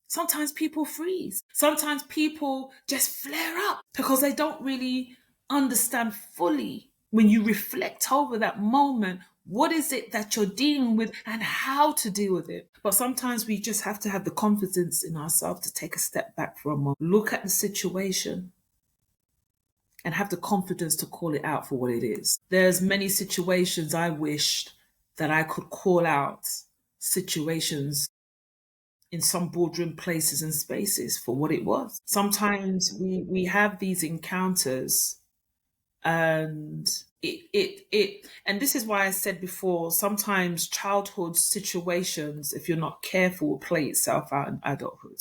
Sometimes people freeze. Sometimes people just flare up because they don't really understand fully, when you reflect over that moment, what is it that you're dealing with and how to deal with it. But sometimes we just have to have the confidence in ourselves to take a step back for a moment, look at the situation, and have the confidence to call it out for what it is. There's many situations I wished that I could call out, situations in some boardroom places and spaces for what it was. Sometimes we have these encounters, and and this is why I said before, sometimes childhood situations, if you're not careful, will play itself out in adulthood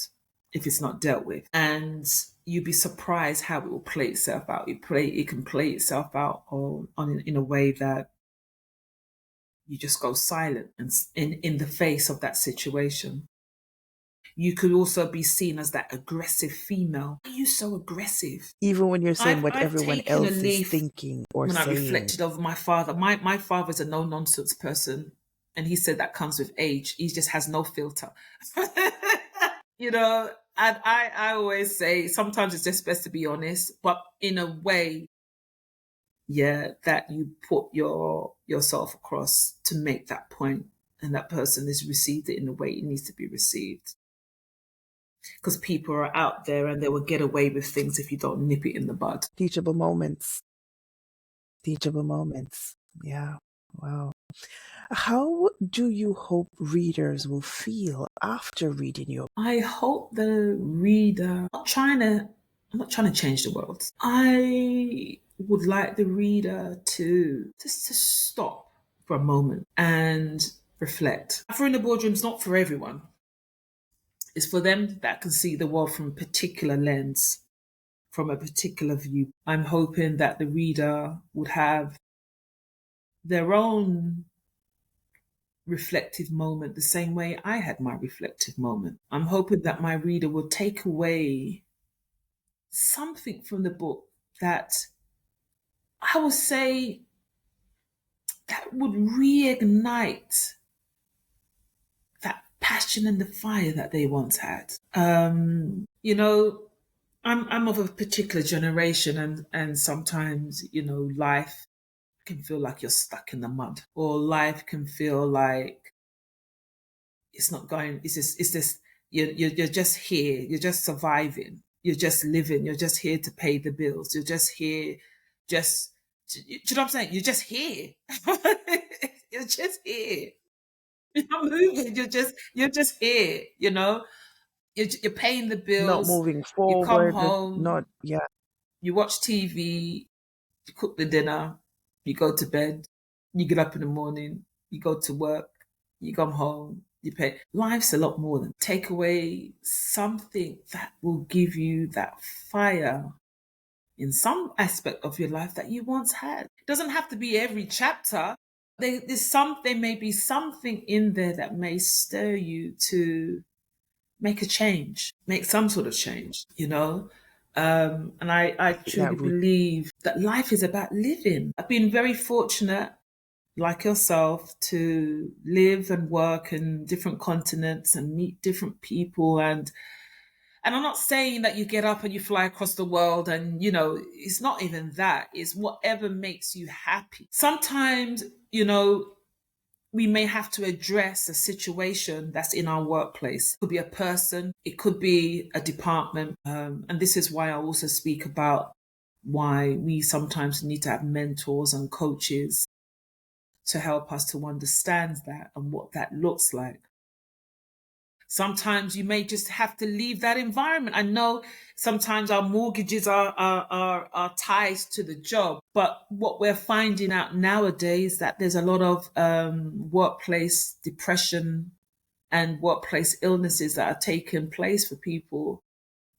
if it's not dealt with. And you'd be surprised how it will play itself out. It can play itself out in a way that you just go silent and in the face of that situation. You could also be seen as that aggressive female. Why are you so aggressive? Even when you're saying what I've everyone taken a else is leaf thinking or when I saying. reflected over my father. My father's a no nonsense person, and he said that comes with age. He just has no filter. And I always say sometimes it's just best to be honest, but in a way, yeah, that you put yourself across to make that point, and that person has received it in the way it needs to be received. Because people are out there and they will get away with things if you don't nip it in the bud. Teachable moments. Teachable moments. Yeah. Wow. How do you hope readers will feel after reading your? I hope the reader, I'm not trying to change the world. I would like the reader to just to stop for a moment and reflect. For in the boardroom is not for everyone. It's for them that can see the world from a particular lens, from a particular view. I'm hoping that the reader would have their own reflective moment the same way I had my reflective moment. I'm hoping that my reader will take away something from the book that I would say that would reignite that passion and the fire that they once had. You know, I'm of a particular generation, and sometimes life can feel like you're stuck in the mud, or life can feel like it's not going. It's just you're just here. You're just surviving. You're just living. You're just here to pay the bills. You're just here, just do you know what I'm saying? You're just here. You're just here. You're not moving. You're just here. You're paying the Not bills. moving You come forward, home. not, yeah, You watch TV. You cook the dinner. You go to bed. You get up in the morning. You go to work. You come home. You pay. Life's a lot more than take away something that will give you that fire in some aspect of your life that you once had. It doesn't have to be every chapter. There may be something in there that may stir you to make a change, make some sort of change. And I truly that root. believe that life is about living. I've been very fortunate, like yourself, to live and work in different continents and meet different people. And I'm not saying that you get up and you fly across the world and, it's not even that. It's whatever makes you happy. Sometimes, we may have to address a situation that's in our workplace. It could be a person, it could be a department. And this is why I also speak about why we sometimes need to have mentors and coaches to help us to understand that and what that looks like. Sometimes you may just have to leave that environment. I know sometimes our mortgages are tied to the job, but what we're finding out nowadays that there's a lot of workplace depression and workplace illnesses that are taking place for people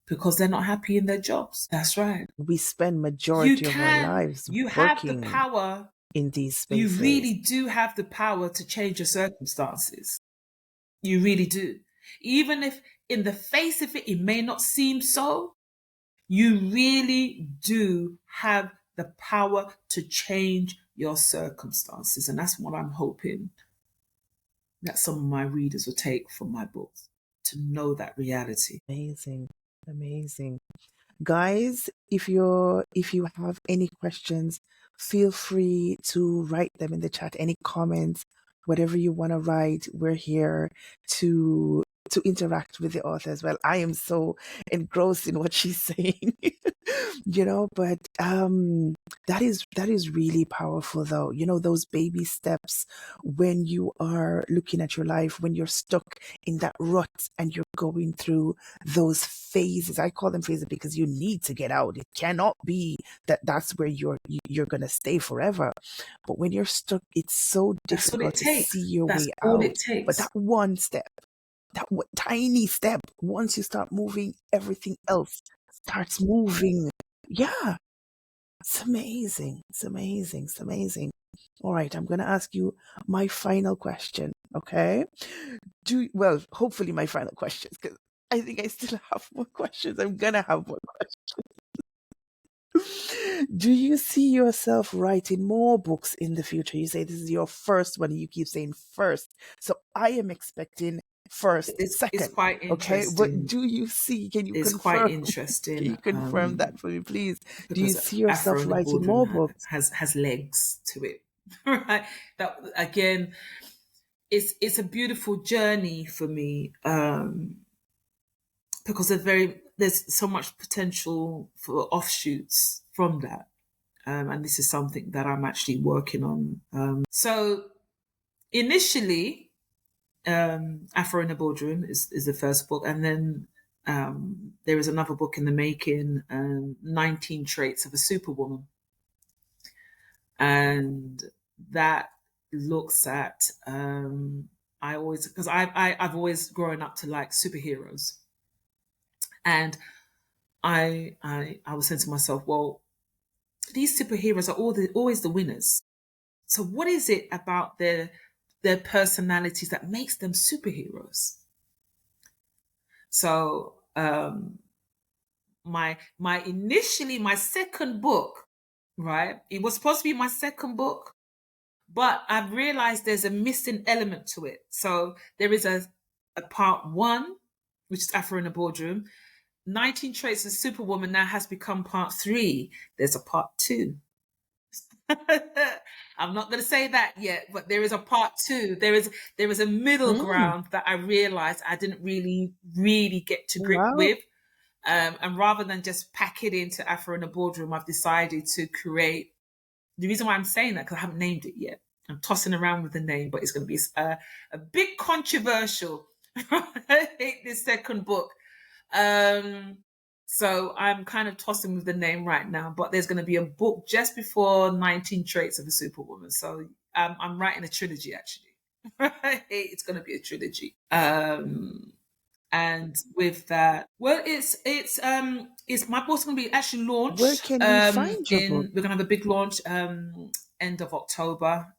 because they're not happy in their jobs. That's right. We spend You majority of our can, lives you have the working power. in these You spaces. really do have the power to change your circumstances. You really do. Even if in the face of it, it may not seem so, you really do have the power to change your circumstances. And that's what I'm hoping that some of my readers will take from my books, to know that reality. Amazing, amazing. Guys, if you have any questions, feel free to write them in the chat. Any comments, whatever you want to write, we're here to interact with the author as well. I am so engrossed in what she's saying. But that is really powerful though. Those baby steps when you are looking at your life, when you're stuck in that rut and you're going through those phases. I call them phases because you need to get out. It cannot be that that's where you're going to stay forever. But when you're stuck, it's so That's all difficult it to see takes. your That's way all out. it But takes. that one step, tiny step, once you start moving, everything else starts moving. Yeah, it's amazing. It's amazing. It's amazing. All right, I'm going to ask you my final question. Okay. Well, hopefully my final questions, because I think I still have more questions. I'm going to have more questions. Do you see yourself writing more books in the future? You say this is your first one. You keep saying first. So I am expecting first, It's second. quite Okay. But interesting. do you see? Can you It's quite confirm? Can interesting you confirm that for me, please? Do you because see Afro yourself in the writing boardroom more books? has legs to it, right? That again, it's a beautiful journey for me, because there's so much potential for offshoots from that, and this is something that I'm actually working on. So initially, Afro in the Boardroom is the first book, and then there is another book in the making, 19 Traits of a Superwoman. And that looks at, I always, because I've always grown up to like superheroes. And I was saying to myself, well, these superheroes are always the winners. So what is it about their personalities that makes them superheroes? So my second book, right? It was supposed to be my second book, but I've realized there's a missing element to it. So there is a part one, which is Afro in the Boardroom. 19 Traits of Superwoman now has become part three. There's a part two. I'm not going to say that yet, but there is a part two. There is a middle Mm, ground that I realized I didn't really get to grip wow. with. And rather than just pack it into Afro in the Boardroom, I've decided to create. The reason why I'm saying that, because I haven't named it yet. I'm tossing around with the name, but it's going to be a big controversial, this second book. Um, so I'm kind of tossing with the name right now, but there's going to be a book just before 19 Traits of a Superwoman. So I'm writing a trilogy, actually. It's going to be a trilogy. And with that, well, it's my book's going to be actually Where launched. can we find your book? We're going to have a big launch end of October,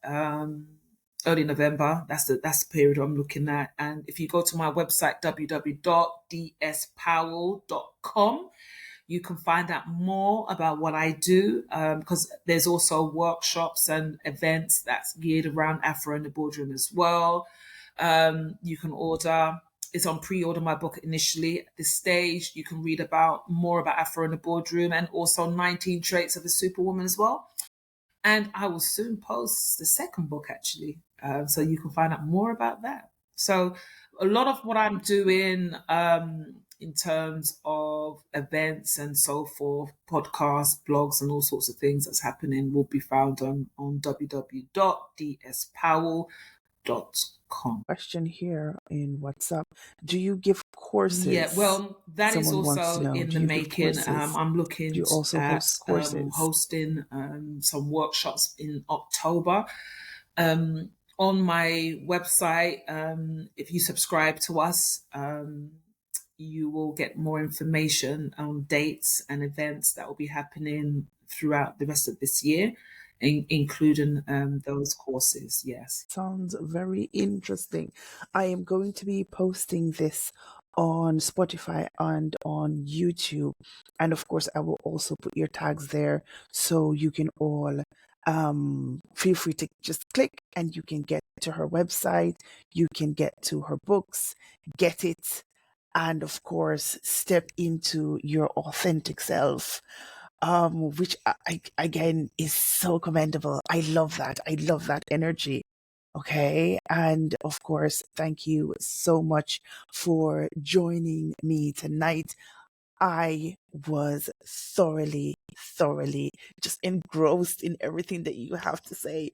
early November. That's the period I'm looking at. And if you go to my website www.dspowell.com, you can find out more about what I do, because there's also workshops and events that's geared around Afro in the Boardroom as well. You can order. It's on pre-order my book initially. At this stage, you can read about more about Afro in the Boardroom and also 19 Traits of a Superwoman as well. And I will soon post the second book actually, so you can find out more about that. So a lot of what I'm doing, in terms of events and so forth, podcasts, blogs, and all sorts of things that's happening will be found on www.dspowell.com. Question here in WhatsApp. Do you give Yeah, courses? well, that is Someone wants to also know. in Do the you give making. courses? I'm Do looking you also at host courses? hosting some workshops in October. Um, on my website, if you subscribe to us, you will get more information on dates and events that will be happening throughout the rest of this year, including those courses. Yes. Sounds very interesting. I am going to be posting this on Spotify and on YouTube. And of course, I will also put your tags there so you can all feel free to just click and you can get to her website, you can get to her books, get it, and of course, step into your authentic self, which again is so commendable. I love that. I love that energy. Okay. And of course, thank you so much for joining me tonight. I was thoroughly just engrossed in everything that you have to say.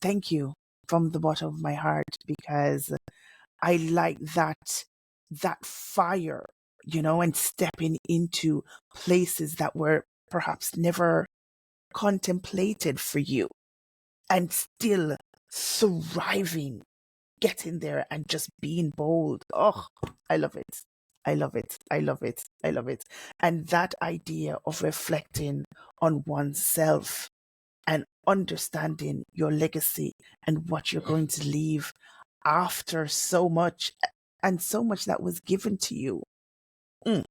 Thank you from the bottom of my heart, because I like that fire, and stepping into places that were perhaps never contemplated for you, and still thriving, getting there and just being bold. Oh, I love it. I love it. I love it. I love it. And that idea of reflecting on oneself and understanding your legacy and what you're going to leave after so much, and so much that was given to you. Mm,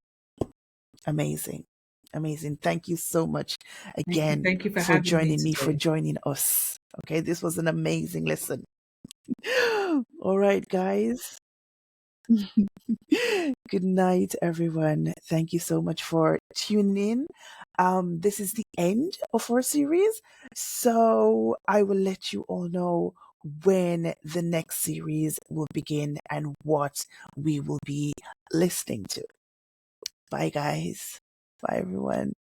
amazing. Amazing. Thank you so much again Thank you for for having me joining me, for today. joining us. Okay, this was an amazing lesson. All right, guys. Good night, everyone. Thank you so much for tuning in. This is the end of our series. So I will let you all know when the next series will begin and what we will be listening to. Bye, guys. Bye, everyone.